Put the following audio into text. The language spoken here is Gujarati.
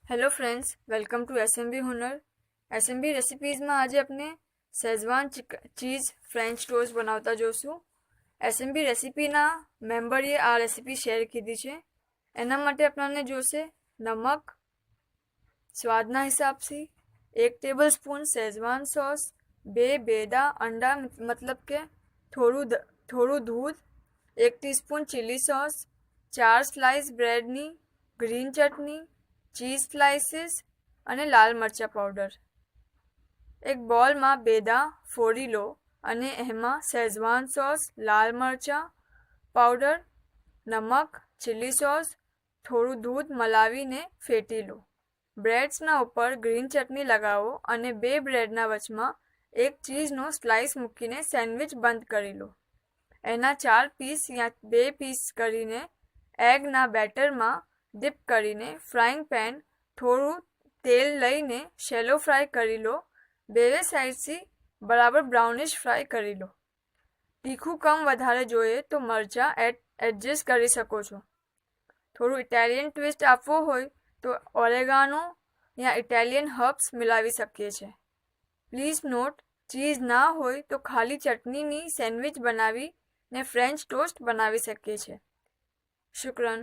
Hello friends, welcome to SMB Hunar. SMB રેસિપીઝમાં આજે આપણે શેઝવાન ચીઝ ફ્રેન્ચ ટોસ્ટ બનાવતા જોઈશું. એસએમબી રેસિપીના મેમ્બરે આ રેસિપી શેર કીધી છે. એના માટે આપણને જોશે નમક સ્વાદના હિસાબથી, 1 ટેબલ સ્પૂન શેઝવાન સોસ, 2 બેદા અંડા મતલબ કે થોડું દૂધ, 1 ટીસ્પૂન ચીલી સોસ, 4 સ્લાઇસ બ્રેડની, ગ્રીન ચટણી, ચીઝ સ્લાઇસીસ અને લાલ મરચાં પાવડર. એક બોલમાં બેદા ફોડી લો અને એમાં શેઝવાન સોસ, લાલ મરચાં પાવડર, નમક, ચીલી સોસ, થોડું દૂધ મલાવીને ફેટી લો. બ્રેડ્સના ઉપર ગ્રીન ચટણી લગાવો અને 2 બ્રેડના વચમાં એક ચીઝનો સ્લાઇસ મૂકીને સેન્ડવિચ બંધ કરી લો. એના 4 પીસ યા 2 પીસ કરીને એગના બેટરમાં ડીપ કરીને ફ્રાઈંગ પેન થોડું તેલ લઈને શેલો ફ્રાય કરી લો. બેવે સાઈડથી બરાબર બ્રાઉનિશ ફ્રાય કરી લો. તીખું કમ વધારે જોઈએ તો મરચાં એડજસ્ટ કરી શકો છો. થોડું ઇટાલિયન ટ્વિસ્ટ આપવો હોય તો ઓરેગાનો યા ઇટાલિયન હર્બ્સ મિલાવી શકીએ છીએ. પ્લીઝ નોટ, ચીઝ ના હોય તો ખાલી ચટણીની સેન્ડવિચ બનાવીને ફ્રેન્ચ ટોસ્ટ બનાવી શકીએ છીએ. શુક્રન.